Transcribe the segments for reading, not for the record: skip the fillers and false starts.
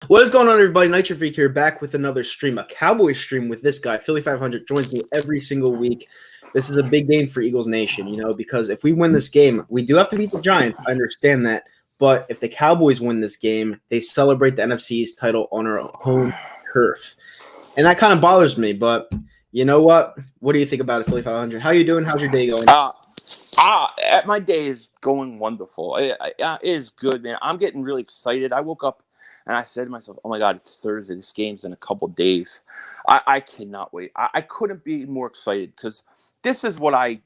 What is going on, everybody? Nitro Freak here, back with another stream, a Cowboys stream with this guy. Philly.500 joins me every single week. This is a big game for Eagles Nation, because if we win this game, we do have to beat the Giants. I understand that. But if the Cowboys win this game, they celebrate the NFC East title on our home turf. And that kind of bothers me, but you know what? What do you think about it, Philly.500? How you doing? How's your day going? My day is going wonderful. It is good, man. I'm getting really excited. I woke up and I said to myself, oh my God, it's Thursday. This game's in a couple days. I cannot wait. I couldn't be more excited because this is what I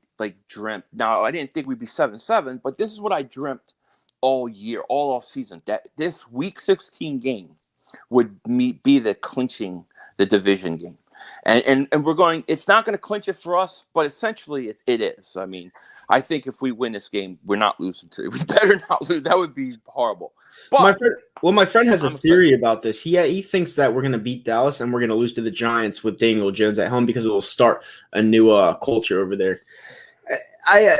dreamt. Now, I didn't think we'd be 7-7, but this is what I dreamt all year, all off season, that this week 16 game would be the clinching the division game. And we're going, it's not going to clinch it for us, but essentially it is. I mean, I think if we win this game, we're not losing today. We better not lose. That would be horrible. But my friend has a theory about this. He thinks that we're going to beat Dallas and we're going to lose to the Giants with Daniel Jones at home because it will start a new culture over there.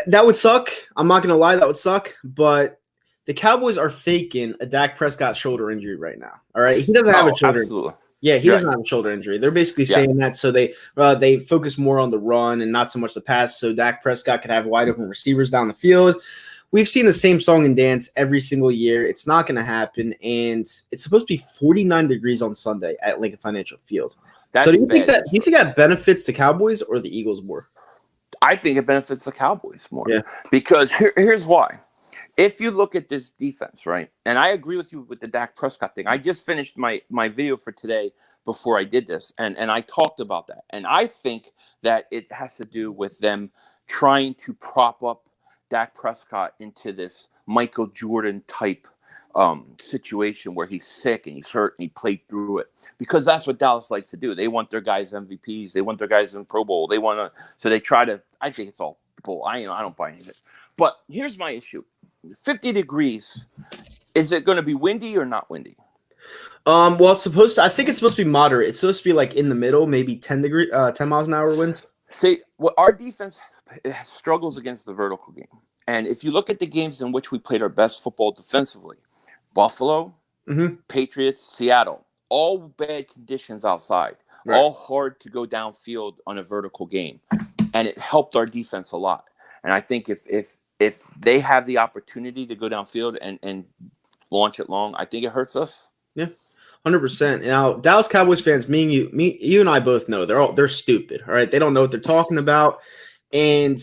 That would suck. I'm not going to lie, that would suck. But the Cowboys are faking a Dak Prescott shoulder injury right now. All right, he doesn't have a shoulder. Absolutely. Yeah, he doesn't have a shoulder injury. They're basically saying that so they focus more on the run and not so much the pass, so Dak Prescott could have wide open receivers down the field. We've seen the same song and dance every single year. It's not going to happen, and it's supposed to be 49 degrees on Sunday at Lincoln Financial Field. So do you think that benefits the Cowboys or the Eagles more? I think it benefits the Cowboys more. Yeah. Because here's why. If you look at this defense, right, and I agree with you with the Dak Prescott thing. I just finished my video for today before I did this, and I talked about that. And I think that it has to do with them trying to prop up Dak Prescott into this Michael Jordan type situation where he's sick and he's hurt and he played through it, because that's what Dallas likes to do. They want their guys MVPs. They want their guys in Pro Bowl. So they try to. I think it's all bull. I don't buy any of it. But here's my issue: 50 degrees. Is it going to be windy or not windy? Well, it's supposed to. I think it's supposed to be moderate. It's supposed to be like in the middle, maybe 10 miles an hour winds. See, our defense struggles against the vertical game. And if you look at the games in which we played our best football defensively, Buffalo, Patriots, Seattle, all bad conditions outside, all hard to go downfield on a vertical game. And it helped our defense a lot. And I think if they have the opportunity to go downfield and launch it long, I think it hurts us. Yeah. 100%. Now, Dallas Cowboys fans, you and I both know they're stupid. All right, they don't know what they're talking about, and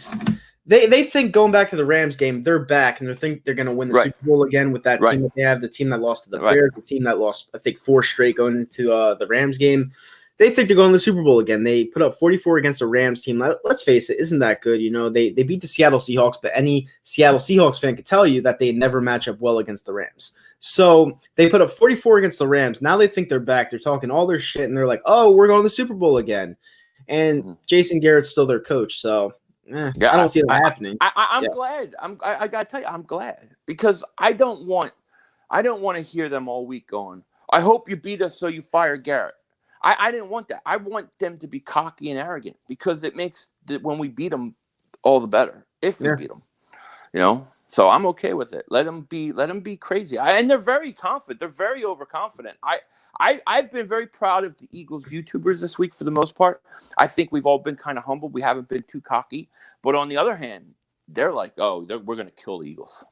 they think going back to the Rams game, they're back, and they think they're going to win the Super Bowl again with that team that they have, the team that lost to the Bears, the team that lost I think 4 straight going into the Rams game. They think they're going to the Super Bowl again. They put up 44 against the Rams team. Let's face it, isn't that good? They beat the Seattle Seahawks, but any Seattle Seahawks fan could tell you that they never match up well against the Rams. So they put up 44 against the Rams. Now they think they're back. They're talking all their shit, and they're like, oh, we're going to the Super Bowl again. And Jason Garrett's still their coach, so I don't see that happening. I'm glad. I got to tell you, I'm glad, because I don't want to hear them all week going, I hope you beat us so you fire Garrett. I didn't want that. I want them to be cocky and arrogant, because it makes when we beat them all the better. If we beat them, So I'm okay with it. Let them be crazy. And they're very confident. They're very overconfident. I've been very proud of the Eagles YouTubers this week for the most part. I think we've all been kind of humble. We haven't been too cocky. But on the other hand, they're like, oh, we're going to kill the Eagles.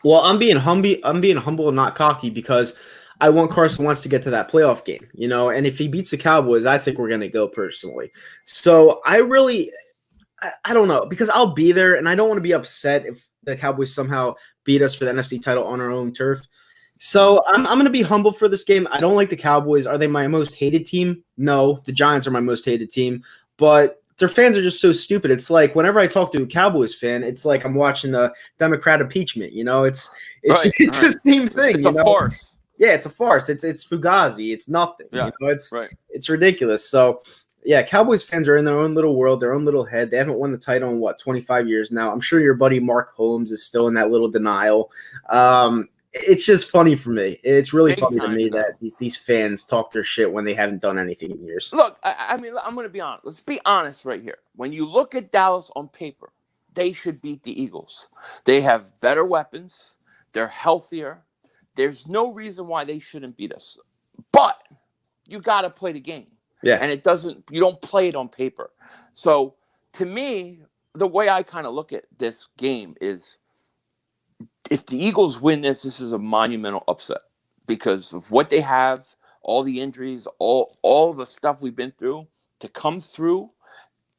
Well, I'm being humble and not cocky, because I want Carson Wentz to get to that playoff game, and if he beats the Cowboys, I think we're going to go personally. So I don't know, because I'll be there, and I don't want to be upset if the Cowboys somehow beat us for the NFC title on our own turf. So I'm going to be humble for this game. I don't like the Cowboys. Are they my most hated team? No, the Giants are my most hated team, but their fans are just so stupid. It's like whenever I talk to a Cowboys fan, it's like I'm watching the Democrat impeachment. It's the same thing. It's a farce. Yeah, it's a farce. It's Fugazi. It's nothing. Yeah, it's ridiculous. So, yeah, Cowboys fans are in their own little world, their own little head. They haven't won the title in 25 years now. I'm sure your buddy Mark Holmes is still in that little denial. It's just funny for me. It's really funny to me that these fans talk their shit when they haven't done anything in years. Look, I mean, I'm going to be honest. Let's be honest right here. When you look at Dallas on paper, they should beat the Eagles. They have better weapons. They're healthier. There's no reason why they shouldn't beat us. But you got to play the game. Yeah. And you don't play it on paper. So to me, the way I kind of look at this game is if the Eagles win this is a monumental upset because of what they have, all the injuries, all the stuff we've been through to come through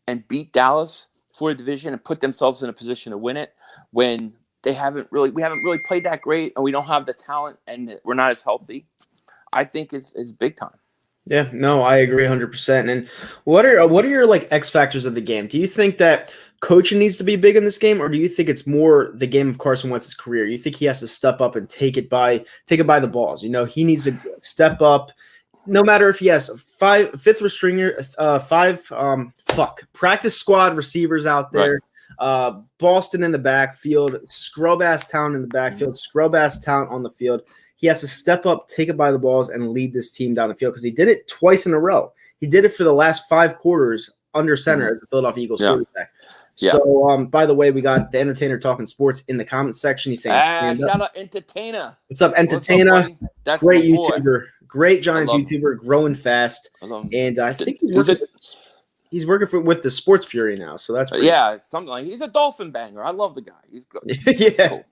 and beat Dallas for a division and put themselves in a position to win it when we haven't really played that great and we don't have the talent and we're not as healthy, I think is big time. Yeah, no, I agree 100%. And what are your like X factors of the game? Do you think that coaching needs to be big in this game, or do you think it's more the game of Carson Wentz's career? You think he has to step up and take it by the balls? You know, he needs to step up, no matter if he has practice squad receivers out there, right. Boston in the backfield, scrub-ass talent in the backfield, scrub-ass talent on the field. He has to step up, take it by the balls, and lead this team down the field because he did it twice in a row. He did it for the last 5 quarters under center as the Philadelphia Eagles quarterback. Yeah. So, by the way, we got the Entertainer talking sports in the comments section. He's saying, shout out Entertainer. What's up, Entertainer? That's great YouTuber. Great Giants YouTuber, growing fast. And I think he's working with the Sports Fury now. So that's pretty cool. Something like he's a Dolphin banger. I love the guy. He's good. Yeah. Cool.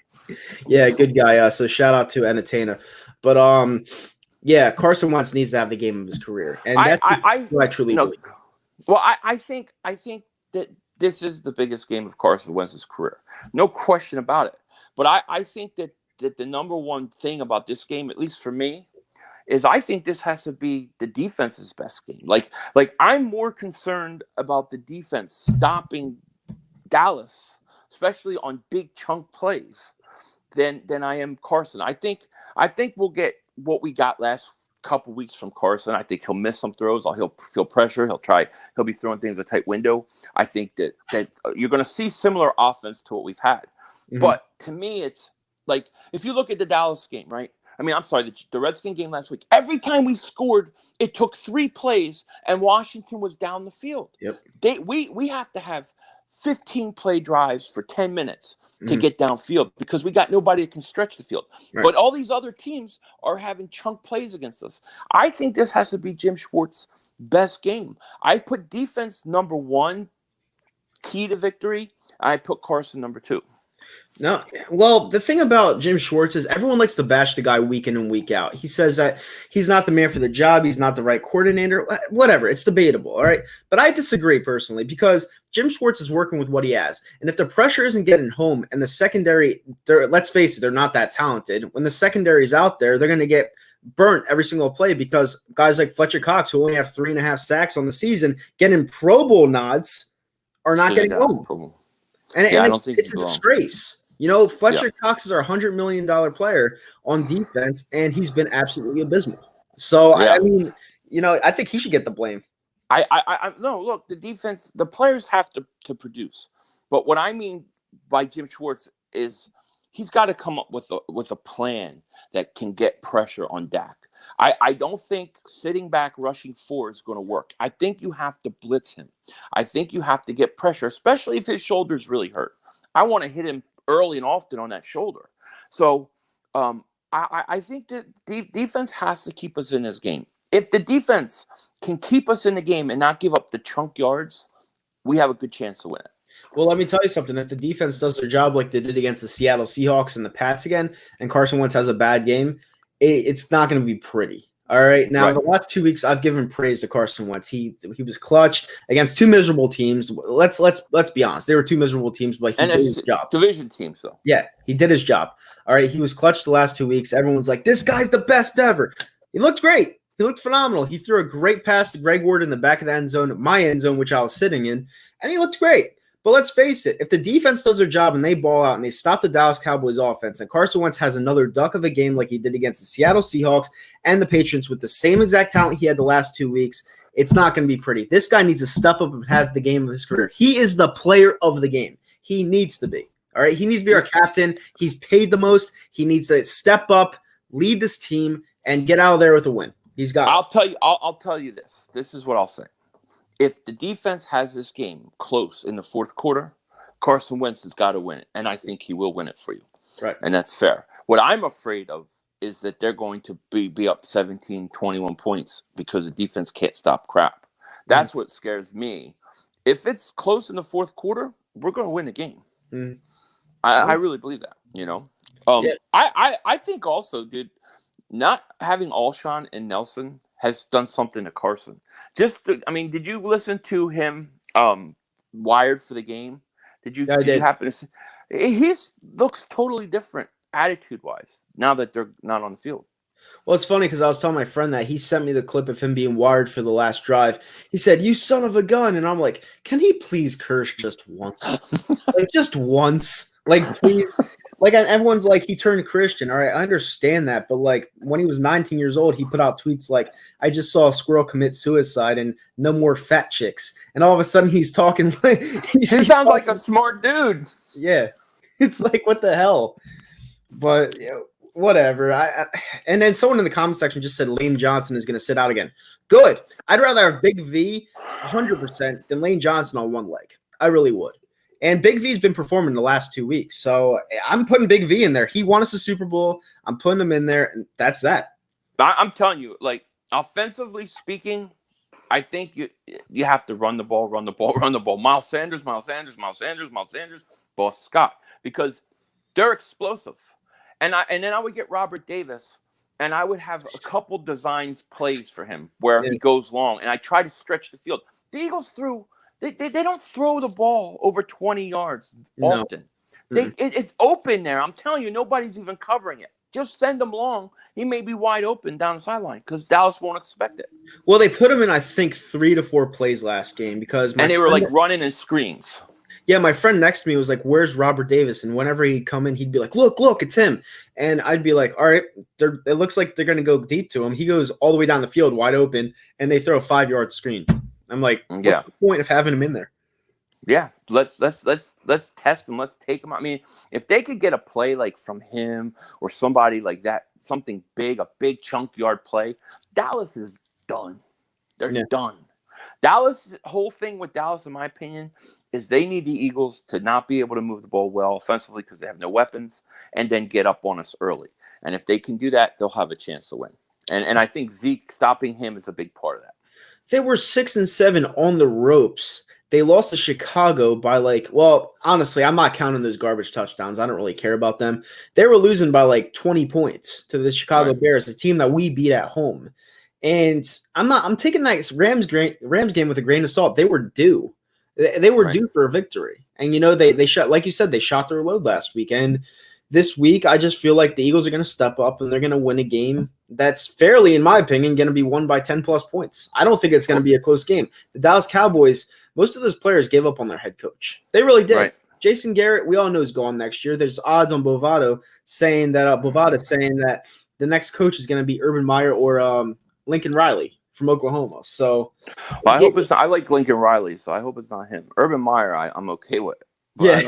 Yeah, good guy. So shout out to Entertainer. But Carson Wentz needs to have the game of his career. And that's what I truly believe. Well, I think that this is the biggest game of Carson Wentz's career. No question about it. But I think that the number one thing about this game, at least for me, is I think this has to be the defense's best game. Like I'm more concerned about the defense stopping Dallas, especially on big chunk plays, than I am Carson. I think we'll get what we got last couple weeks from Carson. I think he'll miss some throws. He'll feel pressure. He'll be throwing things in a tight window. I think that you're going to see similar offense to what we've had. Mm-hmm. But to me, it's like if you look at the Dallas game, right? I mean, I'm sorry, the Redskin game last week. Every time we scored, it took 3 plays, and Washington was down the field. Yep. We have to have 15 play drives for 10 minutes to get downfield because we got nobody that can stretch the field. Right. But all these other teams are having chunk plays against us. I think this has to be Jim Schwartz's best game. I put defense number 1, key to victory. I put Carson number 2. No, well, the thing about Jim Schwartz is everyone likes to bash the guy week in and week out. He says that he's not the man for the job. He's not the right coordinator, whatever. It's debatable. All right. But I disagree personally because Jim Schwartz is working with what he has. And if the pressure isn't getting home and the secondary, let's face it, they're not that talented. When the secondary is out there, they're going to get burnt every single play because guys like Fletcher Cox, who only have 3.5 sacks on the season, getting Pro Bowl nods, are not getting home. And I don't think it's a disgrace. You know, Fletcher Cox is our $100 million player on defense, and he's been absolutely abysmal. So, I mean, you know, I think he should get the blame. No, look, the defense, the players have to produce. But what I mean by Jim Schwartz is he's got to come up with a plan that can get pressure on Dak. I don't think sitting back rushing 4 is going to work. I think you have to blitz him. I think you have to get pressure, especially if his shoulder's really hurt. I want to hit him early and often on that shoulder. So I think that defense has to keep us in this game. If the defense can keep us in the game and not give up the chunk yards, we have a good chance to win it. Well, let me tell you something. If the defense does their job like they did against the Seattle Seahawks and the Pats again, and Carson Wentz has a bad game, it's not going to be pretty. All right. Now, the last 2 weeks, I've given praise to Carson Wentz. He was clutch against 2 miserable teams. Let's be honest. They were 2 miserable teams, but he did his job. Division teams, though. Yeah, he did his job. All right. He was clutch the last 2 weeks. Everyone's like, this guy's the best ever. He looked great. He looked phenomenal. He threw a great pass to Greg Ward in the back of the end zone, my end zone, which I was sitting in, and he looked great. But let's face it, if the defense does their job and they ball out and they stop the Dallas Cowboys offense and Carson Wentz has another duck of a game like he did against the Seattle Seahawks and the Patriots with the same exact talent he had the last 2 weeks, it's not going to be pretty. This guy needs to step up and have the game of his career. He is the player of the game. He needs to be. All right. He needs to be our captain. He's paid the most. He needs to step up, lead this team, and get out of there with a win. He's got it. I'll tell you this. This is what I'll say. If the defense has this game close in the fourth quarter, Carson Wentz has got to win it, and I think he will win it for you. Right. And that's fair. What I'm afraid of is that they're going to be up 17, 21 points because the defense can't stop crap. That's what scares me. If it's close in the fourth quarter, we're going to win the game. Mm. I really believe that, Yeah. I think also, dude, not having Alshon and Nelson has done something to Carson. Did you listen to him wired for the game? Did you happen to see? He looks totally different attitude-wise now that they're not on the field. Well, it's funny because I was telling my friend that he sent me the clip of him being wired for the last drive. He said, "You son of a gun," and I'm like, "Can he please curse just once? Like just once? Like please." Like everyone's like he turned Christian. All right, I understand that, but like when he was 19 years old, he put out tweets like, "I just saw a squirrel commit suicide and no more fat chicks." And all of a sudden, he's talking like he sounds like a smart dude. Yeah, it's like what the hell. But whatever. And then someone in the comment section just said Lane Johnson is going to sit out again. Good. I'd rather have Big V 100% than Lane Johnson on one leg. I really would. And Big V's been performing the last 2 weeks. So I'm putting Big V in there. He won us a Super Bowl. I'm putting him in there, and that's that. I'm telling you, like, offensively speaking, I think you have to run the ball. Miles Sanders, Boss Scott, because they're explosive. And then I would get Robert Davis, and I would have a couple designs plays for him where he goes long, and I try to stretch the field. The Eagles they don't throw the ball over 20 yards often. It's open there. I'm telling you, nobody's even covering it. Just send him long. He may be wide open down the sideline because Dallas won't expect it. Well, they put him in, I think, 3 to 4 plays last game because they were like running and screens. Yeah, my friend next to me was like, "Where's Robert Davis?" And whenever he'd come in, he'd be like, "Look, it's him." And I'd be like, "All right, it looks like they're going to go deep to him." He goes all the way down the field, wide open, and they throw a 5-yard screen. I'm like, what's the point of having him in there? Yeah, let's test him. Let's take him. I mean, if they could get a play like from him or somebody like that, something big, a big chunk yard play, Dallas is done. They're done. Dallas, whole thing with Dallas, in my opinion, is they need the Eagles to not be able to move the ball well offensively because they have no weapons, and then get up on us early. And if they can do that, they'll have a chance to win. And I think Zeke stopping him is a big part of that. They were 6-7 on the ropes. They lost to Chicago by honestly, I'm not counting those garbage touchdowns. I don't really care about them. They were losing by 20 points to the Chicago Bears, a team that we beat at home. And I'm taking that Rams game with a grain of salt. They were due. They were due for a victory. And they shot, like you said, they shot their load last week. And this week, I just feel like the Eagles are going to step up and they're going to win a game that's fairly, in my opinion, going to be won by 10 plus points. I don't think it's going to be a close game. The Dallas Cowboys, most of those players gave up on their head coach. They really did. Right. Jason Garrett, we all know is gone next year. There's odds on Bovada saying that the next coach is going to be Urban Meyer or Lincoln Riley from Oklahoma. So I hope it's not. I like Lincoln Riley, so I hope it's not him. Urban Meyer, I'm okay with. But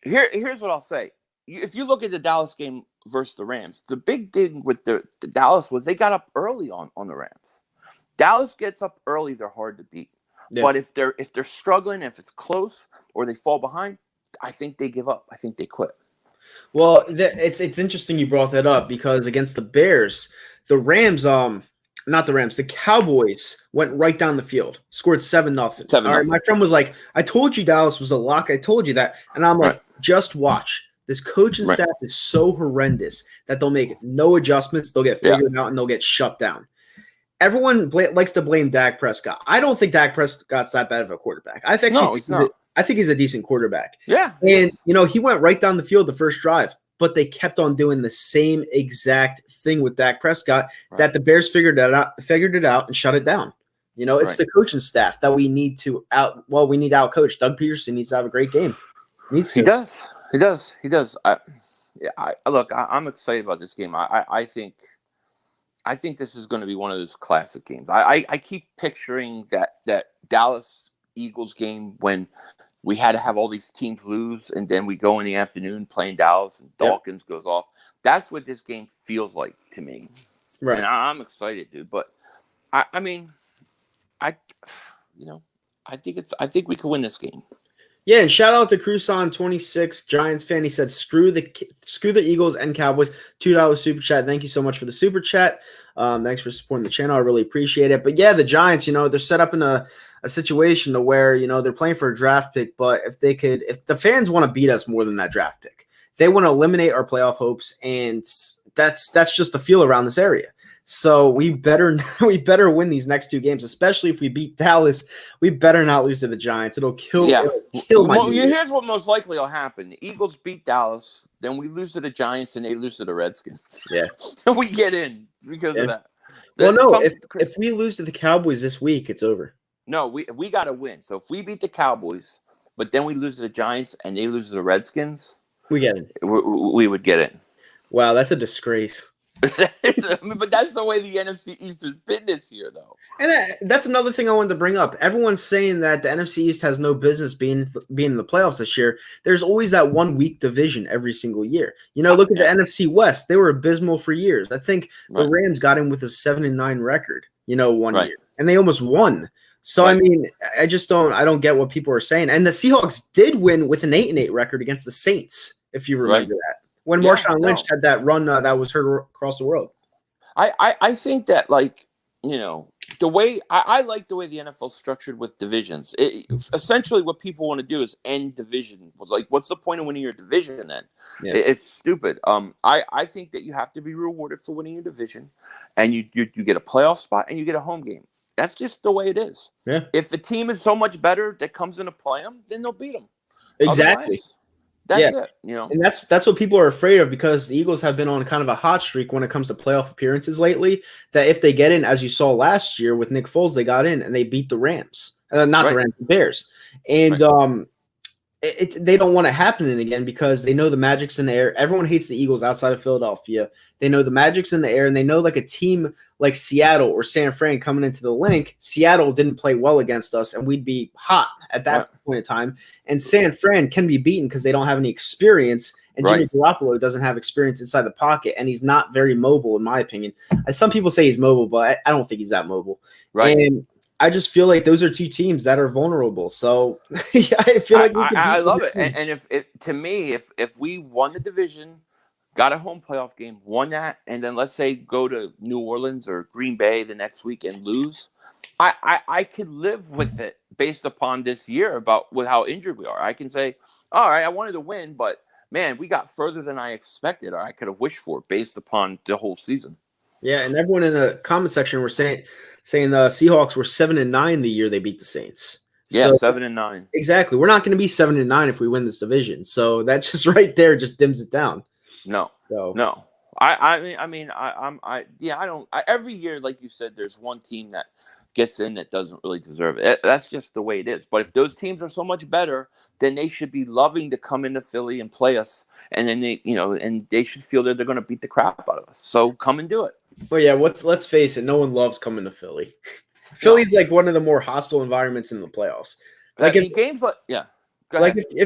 here's what I'll say. If you look at the Dallas game versus the Rams, the big thing with the Dallas was they got up early on the Rams. Dallas gets up early, they're hard to beat. Yeah. But if they're struggling, if it's close or they fall behind, I think they give up. I think they quit. Well, it's interesting you brought that up because against the Bears, the Rams, the Cowboys went right down the field, scored 7-0. All right, my friend was like, "I told you Dallas was a lock. I told you that." And I'm like, just watch. This coaching staff is so horrendous that they'll make no adjustments. They'll get figured out and they'll get shut down. Everyone likes to blame Dak Prescott. I don't think Dak Prescott's that bad of a quarterback. I think he's not. I think he's a decent quarterback. Yeah. And, he went right down the field the first drive, but they kept on doing the same exact thing with Dak Prescott that the Bears figured it out and shut it down. It's the coaching staff that we need to we need to out-coach. Doug Peterson needs to have a great game. He does. I'm excited about this game. I think this is going to be one of those classic games. I keep picturing that Dallas Eagles game when we had to have all these teams lose, and then we go in the afternoon playing Dallas, and Dawkins goes off. That's what this game feels like to me. Right. And I'm excited, dude. But I think we could win this game. Yeah, and shout out to Cruson26 Giants fan. He said, "Screw the Eagles and Cowboys." $2 super chat. Thank you so much for the super chat. Thanks for supporting the channel. I really appreciate it. But yeah, the Giants, they're set up in a situation to where they're playing for a draft pick. But if the fans want to beat us more than that draft pick, they want to eliminate our playoff hopes, and that's just the feel around this area. So we better win these next two games, especially if we beat Dallas. We better not lose to the Giants. It'll kill my mood. Here's what most likely will happen. The Eagles beat Dallas, then we lose to the Giants, and they lose to the Redskins. Yeah. We get in because of that. Well, no, if we lose to the Cowboys this week, it's over. No, we got to win. So if we beat the Cowboys, but then we lose to the Giants and they lose to the Redskins, we get in. We would get in. Wow, that's a disgrace. But that's the way the NFC East has been this year, though. And that's another thing I wanted to bring up. Everyone's saying that the NFC East has no business being in the playoffs this year. There's always that 1 week division every single year. Look at the NFC West. They were abysmal for years. I think the Rams got in with a 7-9 record, one year, and they almost won. So, I mean, I don't get what people are saying. And the Seahawks did win with an 8-8 record against the Saints, if you remember that. When Marshawn Lynch had that run that was heard across the world. I think that, the way I like the way the NFL is structured with divisions. Essentially, what people want to do is end division. What's the point of winning your division then? Yeah. It's stupid. I think that you have to be rewarded for winning your division, and you get a playoff spot and you get a home game. That's just the way it is. Yeah. If the team is so much better that comes in to play them, then they'll beat them. Exactly. That's it. And that's what people are afraid of, because the Eagles have been on kind of a hot streak when it comes to playoff appearances lately. That if they get in, as you saw last year with Nick Foles, they got in and they beat the Rams, the Rams, the Bears, and they don't want it happening again because they know the magic's in the air. Everyone hates the Eagles outside of Philadelphia. They know the magic's in the air, and they know a team like Seattle or San Fran coming into the link. Seattle didn't play well against us, and we'd be hot at that point in time. And San Fran can be beaten because they don't have any experience, and Jimmy Garoppolo doesn't have experience inside the pocket, and he's not very mobile, in my opinion. Some people say he's mobile, but I don't think he's that mobile. Right. And I just feel like those are two teams that are vulnerable. So I feel like I love it. And if we won the division, got a home playoff game, won that, and then let's say go to New Orleans or Green Bay the next week and lose, I could live with it based upon this year with how injured we are. I can say, all right, I wanted to win, but man, we got further than I expected or I could have wished for based upon the whole season. Yeah, and everyone in the comment section were saying the Seahawks were 7-9 the year they beat the Saints. Yeah, so, 7-9. Exactly. We're not going to be 7-9 if we win this division. So that just right there just dims it down. No. Every year, like you said, there's one team that gets in that doesn't really deserve it. That's just the way it is. But if those teams are so much better, then they should be loving to come into Philly and play us. And then they should feel that they're going to beat the crap out of us. So come and do it. Well, yeah, let's face it. No one loves coming to Philly. Philly's like one of the more hostile environments in the playoffs. If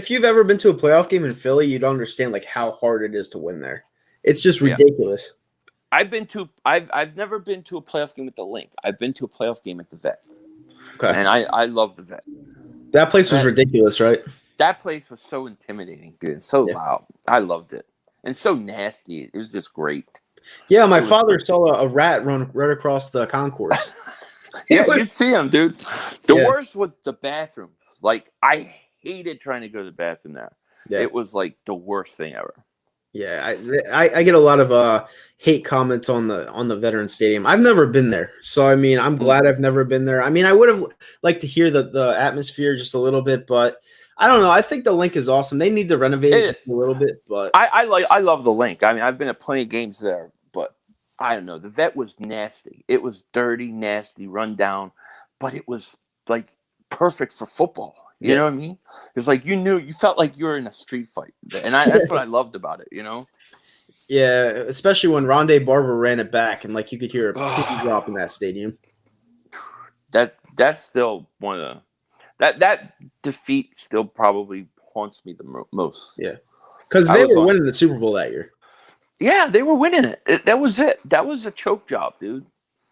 you've ever been to a playoff game in Philly, you'd understand how hard it is to win there. It's just ridiculous. I've never been to a playoff game at the Link. I've been to a playoff game at the Vet. Okay. And I love the Vet. That place was ridiculous, right? That place was so intimidating, dude. So loud. I loved it. And so nasty. It was just great. Yeah, my father saw a rat run right across the concourse. You'd see him, dude. The worst was the bathrooms. I hated trying to go to the bathroom there. Yeah. It was the worst thing ever. Yeah, I get a lot of hate comments on the Veterans Stadium. I've never been there, so I mean, I'm glad I've never been there. I mean, I would have liked to hear the atmosphere just a little bit, but I don't know. I think the Link is awesome. They need to renovate it a little bit, but I love the Link. I mean, I've been at plenty of games there, but I don't know. The Vet was nasty. It was dirty, nasty, run down, but it was perfect for football. You know what I mean? It was you felt like you were in a street fight, and that's what I loved about it. Yeah, especially when Rondé Barber ran it back, and you could hear a pin drop in that stadium. That's still one of that defeat still probably haunts me the most. Yeah, because they were winning the Super Bowl that year. Yeah, they were winning it. That was it. That was a choke job, dude.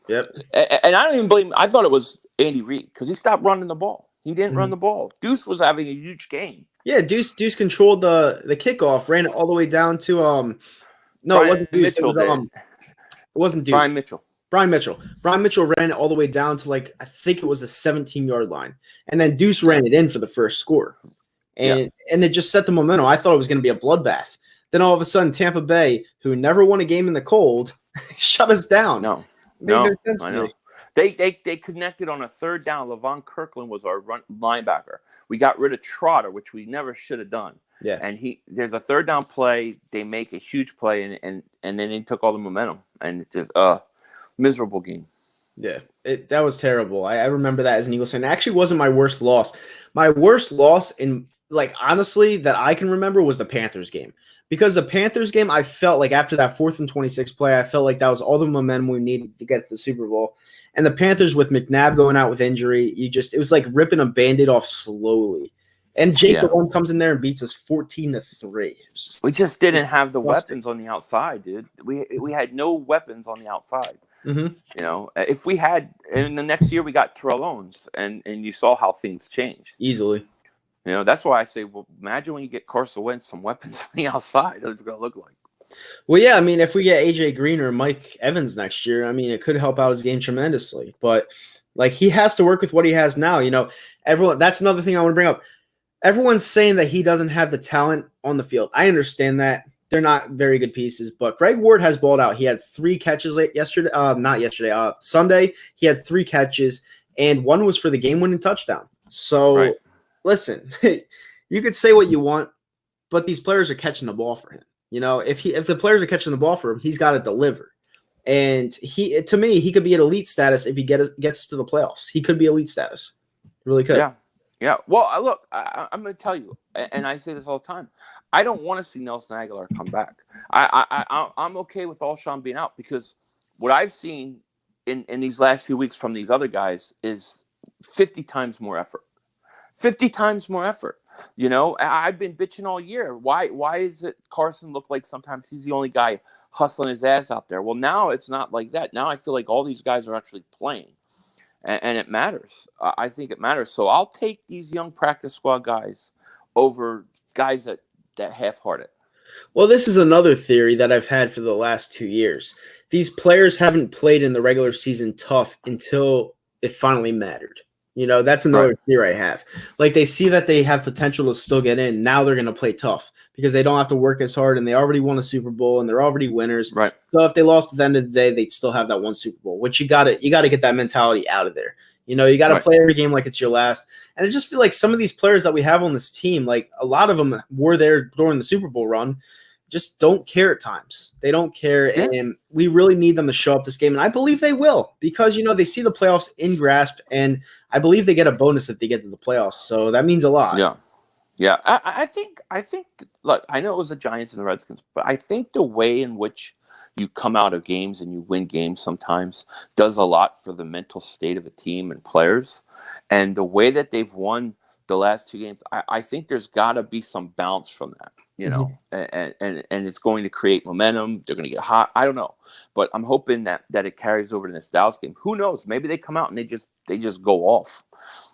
Yep. And I don't even blame. I thought it was Andy Reid because he stopped running the ball. He didn't run the ball. Deuce was having a huge game. Yeah, Deuce controlled the kickoff, ran it all the way down to no, it Brian wasn't Deuce. Mitchell did. It wasn't Deuce. Brian Mitchell. Brian Mitchell. Brian Mitchell ran it all the way down to like I think it was the 17-yard line, and then Deuce ran it in for the first score, and it just set the momentum. I thought it was going to be a bloodbath. Then all of a sudden, Tampa Bay, who never won a game in the cold, shut us down. No, sense I to know. me. They connected on a third down. Levon Kirkland was our linebacker. We got rid of Trotter, which we never should have done. Yeah. And there's a third down play. They make a huge play, and then they took all the momentum. And it just miserable game. Yeah, that was terrible. I remember that as an Eagles fan. It actually wasn't my worst loss. My worst loss in honestly that I can remember was the Panthers game. Because the Panthers game, I felt like after that 4th and 26 play, I felt like that was all the momentum we needed to get to the Super Bowl. And the Panthers with McNabb going out with injury, it was like ripping a Band-Aid off slowly. And Jake Delhomme comes in there and beats us 14-3. We just didn't have the weapons on the outside, dude. We had no weapons on the outside. Mm-hmm. You know, if we had, in the next year we got Terrell Owens, and you saw how things changed easily. You know, that's why I say, well, imagine when you get Carson Wentz some weapons on the outside. What it's going to look like. Well, yeah, I mean, if we get AJ Green or Mike Evans next year, I mean, it could help out his game tremendously. But he has to work with what he has now. You know, that's another thing I want to bring up. Everyone's saying that he doesn't have the talent on the field. I understand that. They're not very good pieces, but Greg Ward has balled out. He had 3 catches Sunday. He had 3 catches, and one was for the game-winning touchdown. So, Listen, you could say what you want, but these players are catching the ball for him. You know, if the players are catching the ball for him, he's got to deliver. And to me, he could be at elite status if he gets to the playoffs. He could be elite status. Really could. Yeah. Well, look, I'm going to tell you, and I say this all the time. I don't want to see Nelson Aguilar come back. I'm okay with Alshon being out because what I've seen in these last few weeks from these other guys is 50 times more effort. 50 times more effort. You know, I've been bitching all year. Why is it Carson look like sometimes he's the only guy hustling his ass out there? Well, now it's not like that. Now I feel like all these guys are actually playing, and it matters. I think it matters. So I'll take these young practice squad guys over guys that half-heart it. Well, this is another theory that I've had for the last 2 years. These players haven't played in the regular season tough until it finally mattered. You know, that's another theory I have. They see that they have potential to still get in. Now they're going to play tough because they don't have to work as hard, and they already won a Super Bowl, and they're already winners. Right. So if they lost at the end of the day, they'd still have that one Super Bowl, which you got to get that mentality out of there. You know, you got to play every game like it's your last. And I just feel like some of these players that we have on this team, a lot of them were there during the Super Bowl run, just don't care at times. They don't care, and we really need them to show up this game, and I believe they will because, you know, they see the playoffs in grasp, and I believe they get a bonus if they get to the playoffs, so that means a lot. Yeah. I think, look, I know it was the Giants and the Redskins, but I think the way in which you come out of games and you win games sometimes does a lot for the mental state of a team and players, and the way that they've won the last 2 games, I think there's got to be some bounce from that. You know, and it's going to create momentum. They're going to get hot. I don't know, but I'm hoping that it carries over to this Dallas game. Who knows? Maybe they come out and they just go off,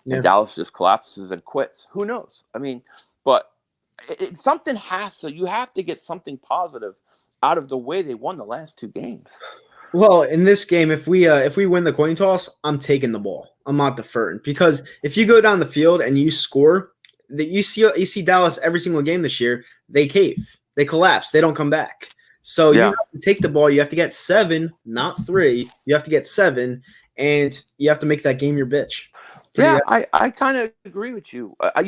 and Dallas just collapses and quits. Who knows? I mean, but something has to. You have to get something positive out of the way they won the last 2 games. Well, in this game, if we win the coin toss, I'm taking the ball. I'm not deferring because if you go down the field and you score, you see Dallas every single game this year. They cave, they collapse, they don't come back. So you have to take the ball. You have to get 7, not 3. You have to get 7, and you have to make that game your bitch. So I kind of agree with you. I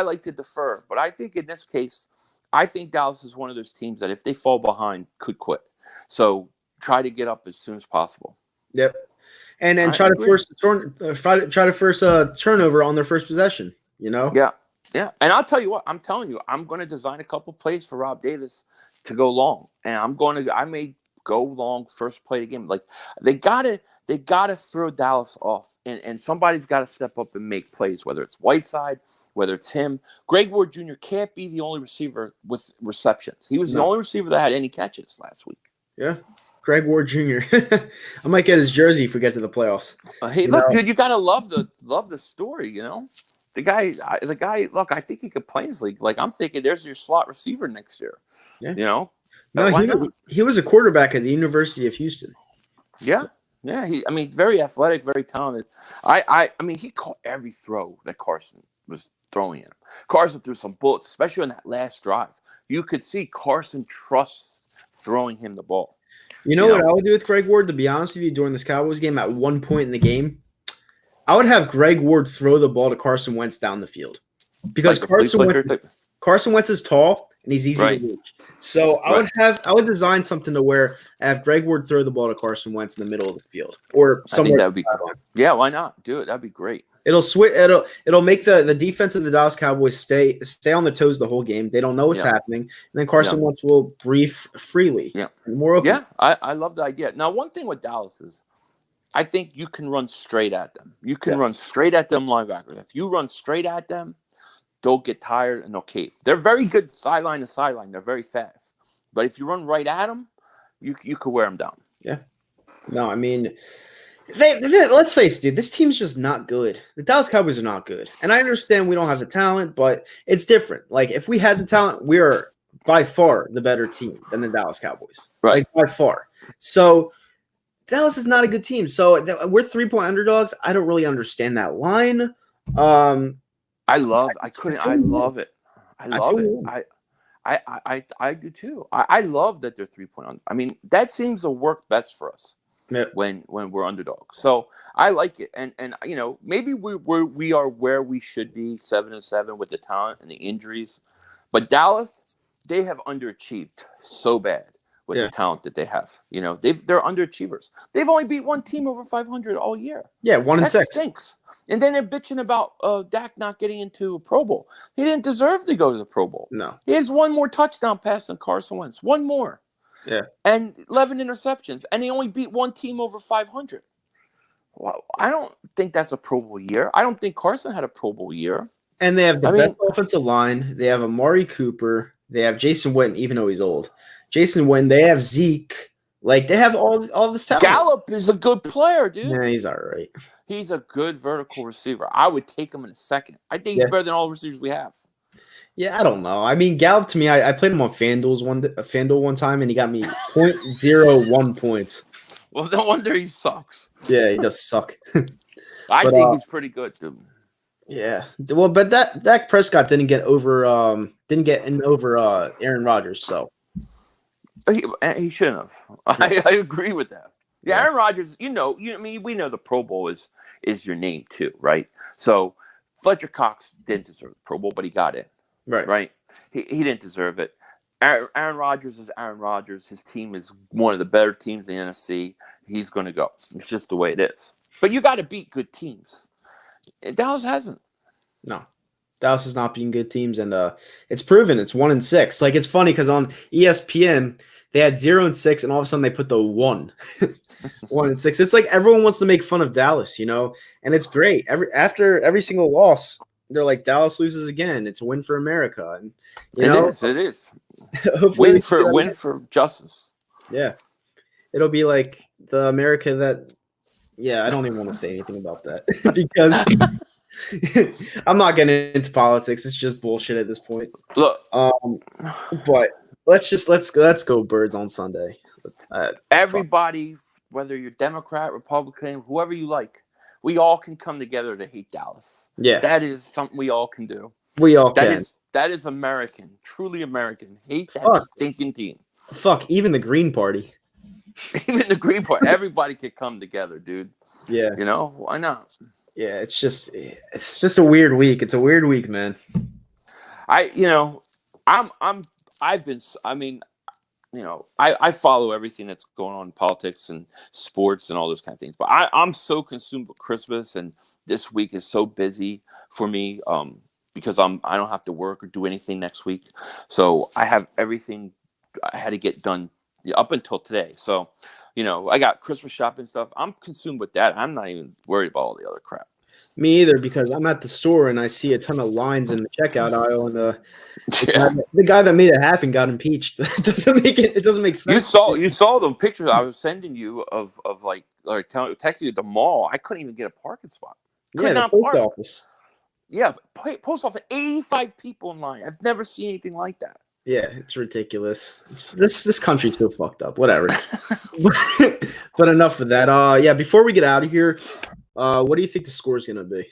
like to defer, but I think in this case, I think Dallas is one of those teams that if they fall behind, could quit. So try to get up as soon as possible. Yep, and try to force a turnover on their first possession. You know. Yeah, and I'll tell you what. I'm telling you, I'm going to design a couple plays for Rob Davis to go long, and I may go long first play of the game. They gotta throw Dallas off, and somebody's got to step up and make plays. Whether it's Whiteside, whether it's him, Greg Ward Jr. can't be the only receiver with receptions. He was the only receiver that had any catches last week. Yeah, Greg Ward Jr. I might get his jersey if we get to the playoffs. Hey, look, dude, you gotta love the story, you know. The guy. Look, I think he could play in this league. Like I'm thinking, there's your slot receiver next year. Yeah. You know, No, why not? he was a quarterback at the University of Houston. Yeah. I mean, very athletic, very talented. I mean, he caught every throw that Carson was throwing at him. Carson threw some bullets, especially on that last drive. You could see Carson trusts throwing him the ball. You know what I would do with Greg Ward, to be honest with you, during this Cowboys game, at one point in the game, I would have Greg Ward throw the ball to Carson Wentz down the field. Because like Carson Wentz is tall and he's easy to reach. So I would design something to where I have Greg Ward throw the ball to Carson Wentz in the middle of the field. Or somewhere. That would be cool. Yeah, why not? Do it. That'd be great. It'll make the defense of the Dallas Cowboys stay on their toes the whole game. They don't know what's happening. And then Carson Wentz will breathe freely. Yeah. More open. Yeah, I love the idea. Now, one thing with Dallas is I think you can run straight at them. You can run straight at them linebackers. If you run straight at them, they'll get tired and they'll cave. They're very good sideline to sideline. They're very fast. But if you run right at them, you could wear them down. Yeah. No, I mean, let's face it, dude. This team's just not good. The Dallas Cowboys are not good. And I understand we don't have the talent, but it's different. Like, if we had the talent, we are by far the better team than the Dallas Cowboys. Right. Like, by far. So Dallas is not a good team. So we're 3-point underdogs. I don't really understand that line. I love it. I love it. I do too. I love that they're 3-point under. I mean, that seems to work best for us when we're underdogs. So I like it. And you know, maybe we are where we should be, 7-7 with the talent and the injuries. But Dallas, they have underachieved so bad with the talent that they have. You know, they're underachievers. They've only beat one team over 500 all year. Yeah, 1-6. That stinks. And then they're bitching about Dak not getting into a Pro Bowl. He didn't deserve to go to the Pro Bowl. No. He has one more touchdown pass than Carson Wentz. One more. Yeah. And 11 interceptions. And he only beat one team over 500. Well, I don't think that's a Pro Bowl year. I don't think Carson had a Pro Bowl year. And they have the best offensive line. They have Amari Cooper. They have Jason Witten, even though he's old. Jason Witten. They have Zeke. Like, they have all this talent. Gallup is a good player, dude. Yeah, he's all right. He's a good vertical receiver. I would take him in a second. I think he's better than all the receivers we have. Yeah, I don't know. I mean, Gallup, to me, I played him on FanDuel one time, and he got me 0.01 points. Well, no wonder he sucks. Yeah, he does suck. I think he's pretty good, dude. Yeah. Well, but Dak Prescott didn't get over Aaron Rodgers, so. He shouldn't have. I agree with that. Yeah, Aaron Rodgers, we know the Pro Bowl is your name too, right? So Fletcher Cox didn't deserve the Pro Bowl, but he got it. Right? He didn't deserve it. Aaron Rodgers is Aaron Rodgers. His team is one of the better teams in the NFC. He's going to go. It's just the way it is. But you got to beat good teams. Dallas hasn't. No. Dallas has not beaten good teams, and it's proven. It's 1-6. Like, it's funny because on ESPN they had 0-6, and all of a sudden they put the 1, 1-6. It's like everyone wants to make fun of Dallas, and it's great. After every single loss, they're like, Dallas loses again. It's a win for America, and it is. win for justice. Yeah, it'll be like the America that. Yeah, I don't even want to say anything about that because I'm not getting into politics. It's just bullshit at this point. Look, but let's go Birds on Sunday. Everybody, whether you're Democrat, Republican, whoever you like, we all can come together to hate Dallas. Yeah, that is something we all can do. We all can. That is American, truly American. Hate that stinking team. Fuck, even the Green Party. Even the Green Party. Everybody could come together, dude. Yeah. Why not? Yeah, it's just a weird week. It's a weird week, man. I follow everything that's going on in politics and sports and all those kind of things. But I'm so consumed with Christmas, and this week is so busy for me because I don't have to work or do anything next week. So I have everything I had to get done up until today. So, I got Christmas shopping stuff. I'm consumed with that. I'm not even worried about all the other crap. Me either, because I'm at the store and I see a ton of lines in the checkout aisle, and the guy that made it happen got impeached. It doesn't make sense. You saw the pictures I was sending you of texting you at the mall. I couldn't even get a parking spot. The post office. Yeah, post office, 85 people in line. I've never seen anything like that. Yeah, it's ridiculous. This country's so fucked up. Whatever. But enough of that. Yeah. Before we get out of here, what do you think the score is gonna be?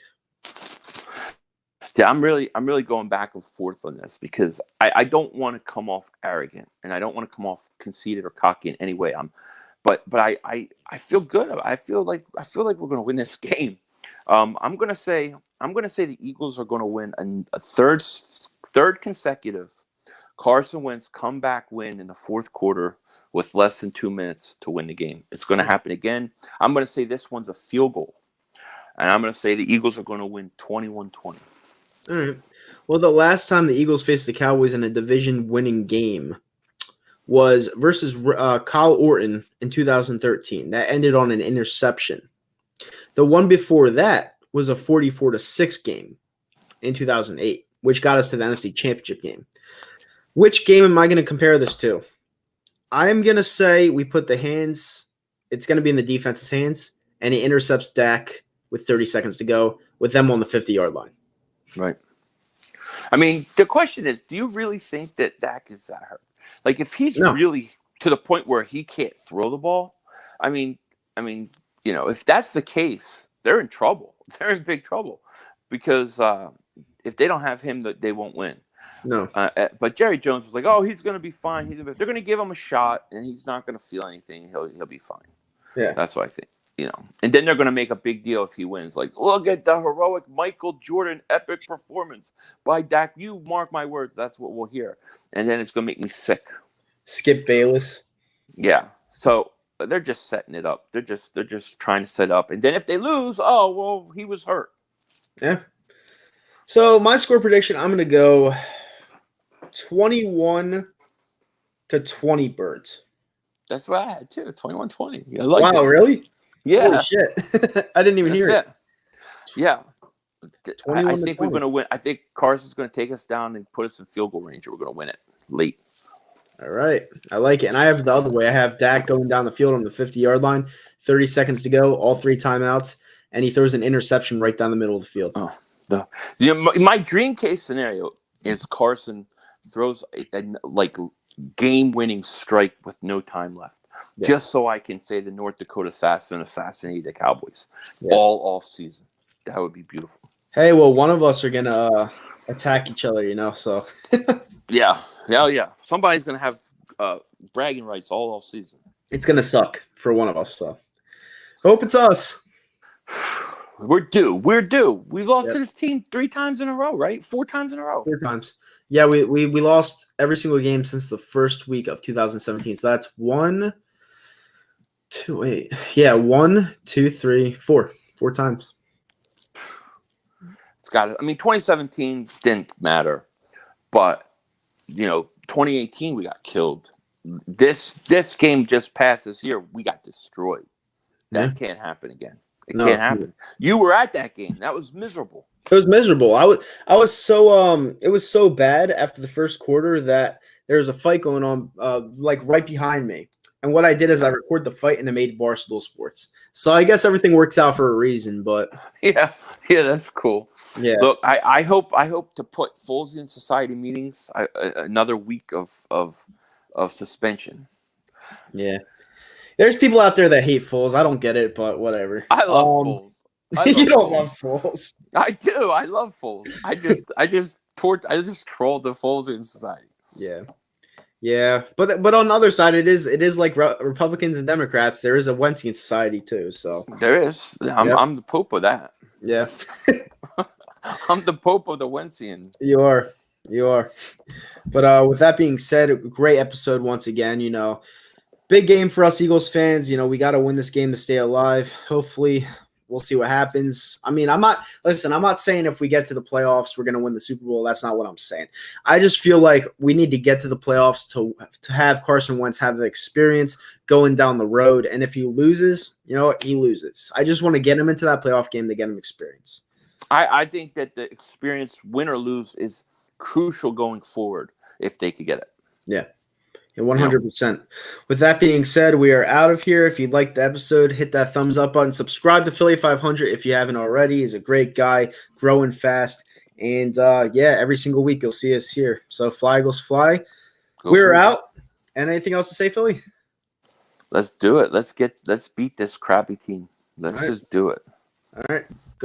Yeah, I'm really going back and forth on this because I don't want to come off arrogant and I don't want to come off conceited or cocky in any way. But I feel good. I feel like we're going to win this game. I'm gonna say the Eagles are going to win a third consecutive Carson Wentz comeback win in the fourth quarter with less than 2 minutes to win the game. It's going to happen again. I'm going to say this one's a field goal, and I'm going to say the Eagles are going to win 21-20. All right. Well, the last time the Eagles faced the Cowboys in a division-winning game was versus Kyle Orton in 2013. That ended on an interception. The one before that was a 44-6 game in 2008, which got us to the NFC Championship game. Which game am I going to compare this to? I'm going to say we put the hands – it's going to be in the defense's hands, and he intercepts Dak with 30 seconds to go with them on the 50-yard line. Right. I mean, the question is, do you really think that Dak is that hurt? Like, if he's really to the point where he can't throw the ball, I mean, if that's the case, they're in trouble. They're in big trouble because if they don't have him, they won't win. No. But Jerry Jones was like, "Oh, he's going to be fine. They're going to give him a shot, and he's not going to feel anything. He'll be fine." Yeah, that's what I think. And then they're going to make a big deal if he wins. Like, look at the heroic Michael Jordan epic performance by Dak. You mark my words. That's what we'll hear. And then it's going to make me sick. Skip Bayless. Yeah. So they're just setting it up. They're just trying to set up. And then if they lose, oh, well, he was hurt. Yeah. So my score prediction, I'm going to go 21-20 Birds. That's what I had too. 21-20. Wow, really? Yeah. Holy shit. I didn't even hear it. Yeah. I think we're going to win. I think Carson's going to take us down and put us in field goal range. We're going to win it late. All right. I like it. And I have the other way. I have Dak going down the field on the 50-yard line, 30 seconds to go, all 3 timeouts, and he throws an interception right down the middle of the field. Oh, no. My dream case scenario is Carson throws a game-winning strike with no time left. Yeah. Just so I can say the North Dakota assassin assassinated the Cowboys all season. That would be beautiful. Hey, well, one of us are going to attack each other, so. Yeah. Somebody's going to have bragging rights all season. It's going to suck for one of us, so. Hope it's us. We're due. We've lost to this team 3 times in a row, right? 4 times in a row. 4 times. Yeah, we lost every single game since the first week of 2017. So that's 1, 2, 8. Yeah, 1, 2, 3, 4. 4 times. It's got it. I mean, 2017 didn't matter, but 2018 we got killed. This game just passed this year. We got destroyed. That can't happen again. It can't happen. You were at that game. That was miserable. It was miserable. I was so it was so bad after the first quarter that there was a fight going on right behind me. And what I did is I recorded the fight and I made Barstool Sports. So I guess everything works out for a reason, but yeah, that's cool. Yeah. Look, I hope to put Foles in society meetings another week of suspension. Yeah. There's people out there that hate Foles. I don't get it, but whatever. I love Foles. You don't love Foles. I do. I love Foles. I just trolled the Foles in society. Yeah. But on the other side, it is like Republicans and Democrats. There is a Wentzian society too. So there is. I'm the Pope of that. Yeah. I'm the Pope of the Wentzian. You are. But with that being said, a great episode once again. Big game for us Eagles fans. We got to win this game to stay alive. Hopefully, we'll see what happens. I mean, I'm not saying if we get to the playoffs, we're going to win the Super Bowl. That's not what I'm saying. I just feel like we need to get to the playoffs to have Carson Wentz have the experience going down the road. And if he loses, he loses. I just want to get him into that playoff game to get him experience. I think that the experience, win or lose, is crucial going forward if they could get it. Yeah. Yeah, 100%. With that being said, we are out of here. If you liked the episode, hit that thumbs up button. Subscribe to Philly.500 if you haven't already. He's a great guy, growing fast. And yeah, every single week you'll see us here. So fly, Eagles, fly. Go We're Cougs. out. And anything else to say, Philly? Let's do it. Let's beat this crappy team. Let's just do it. All right.